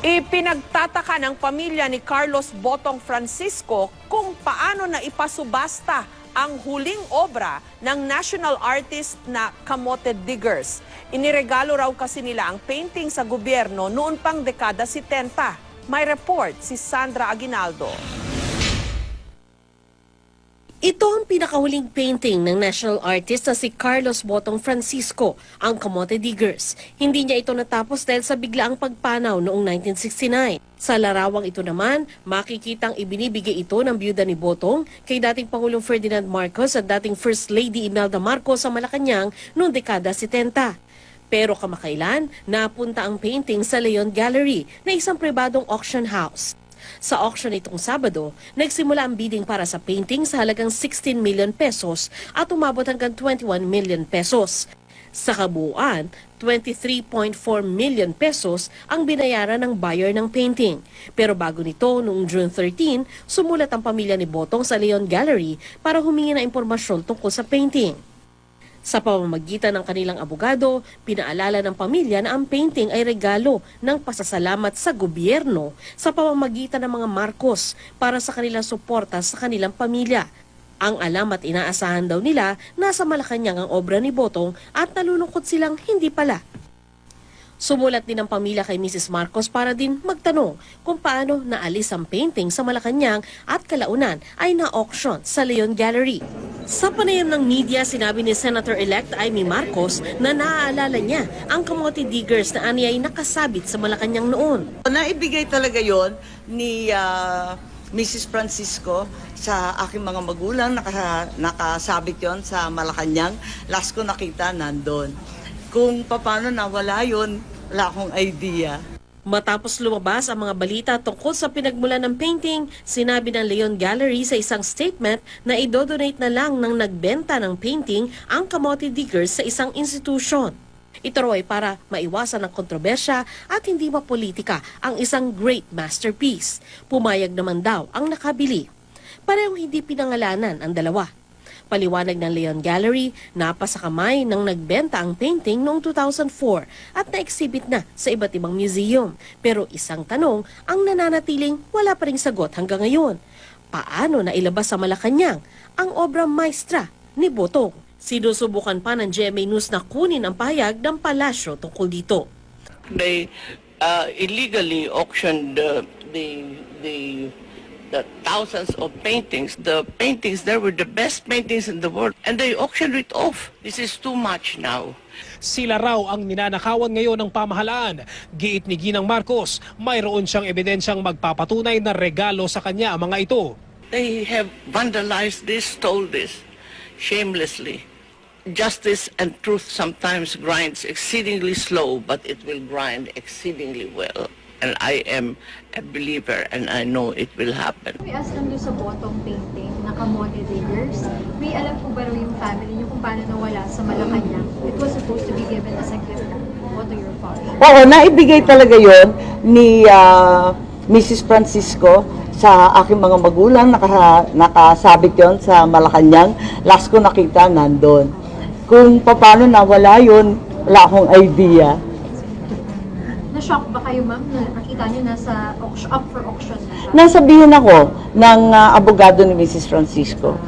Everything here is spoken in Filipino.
Ipinagtataka ng pamilya ni Carlos Botong Francisco kung paano na ipasubasta ang huling obra ng national artist na Kamote Diggers. Iniregalo raw kasi nila ang painting sa gobyerno noon pang dekada 70. May report si Sandra Aguinaldo. Ito ang pinakahuling painting ng national artist na si Carlos Botong Francisco, ang Kamote Diggers. Hindi niya ito natapos dahil sa biglaang pagpanaw noong 1969. Sa larawang ito naman, makikitang ibinibigay ito ng byuda ni Botong kay dating Pangulong Ferdinand Marcos at dating First Lady Imelda Marcos sa Malacanang noong dekada 70. Pero kamakailan, napunta ang painting sa Leon Gallery na isang pribadong auction house. Sa auction itong Sabado, nagsimula ang bidding para sa painting sa halagang 16 million pesos at umabot hanggang 21 million pesos. Sa kabuuan, 23.4 million pesos ang binayaran ng buyer ng painting. Pero bago nito, noong June 13, sumulat ang pamilya ni Botong sa Leon Gallery para humingi ng impormasyon tungkol sa painting. Sa pamamagitan ng kanilang abogado, pinaalala ng pamilya na ang painting ay regalo ng pasasalamat sa gobyerno sa pamamagitan ng mga Marcos para sa kanilang suporta sa kanilang pamilya. Ang alam at inaasahan daw nila nasa Malacanang ang obra ni Botong at nalulungkot silang hindi pala. Sumulat din ang pamilya kay Mrs. Marcos para din magtanong kung paano naalis ang painting sa Malacanang at kalaunan ay na-auction sa Leon Gallery. Sa panayam ng media, sinabi ni Senator-elect Amy Marcos na naaalala niya ang Kamote Diggers na ani ay nakasabit sa Malacanang noon. Naibigay talaga yon ni Mrs. Francisco sa aking mga magulang, nakasabit yon sa Malacanang. Last ko nakita nandun. Kung paano nawala yun, wala akong idea. Matapos lumabas ang mga balita tungkol sa pinagmulan ng painting, sinabi ng Leon Gallery sa isang statement na idodonate na lang ng nagbenta ng painting ang Kamote Diggers sa isang institusyon. Ito raw ay para maiwasan ang kontrobersya at hindi mapolitika ang isang great masterpiece. Pumayag naman daw ang nakabili. Parehong hindi pinangalanan ang dalawa. Paliwanag ng Leon Gallery, napasa kamay nang nagbenta ang painting noong 2004 at na-exhibit na sa iba't ibang museum. Pero isang tanong ang nananatiling wala pa ring sagot hanggang ngayon. Paano na ilabas sa Malacanang ang obra maestra ni Botong? Sinusubukan pa ng GMA News na kunin ang pahayag ng palasyo tungkol dito. They illegally auctioned the thousands of paintings. The paintings there were the best paintings in the world, and they auctioned it off. This is too much now. Sila raw ang ninanakawan ngayon ng pamahalaan. Giit ni Ginang Marcos, mayroon siyang ebidensyang magpapatunay na regalo sa kanya ang mga ito. They have vandalized this, stole this, shamelessly. Justice and truth sometimes grinds exceedingly slow, but it will grind exceedingly well. And I am a believer and I know it will happen. We asked them doon sa Botong painting na Kamote Diggers. May alam po ba raw yung family niyo kung paano nawala sa Malacanang? It was supposed to be given as a gift to your father. Oo, naibigay talaga yon ni Mrs. Francisco sa aking mga magulang, nakasabit yon sa Malacanang. Last ko nakita nandun. Kung paano nawala yun, wala akong idea. Na-shock ba kayo, ma'am, na nakita niyo nasa up for auction na siya? Nasabihin ako ng abogado ni Mrs. Francisco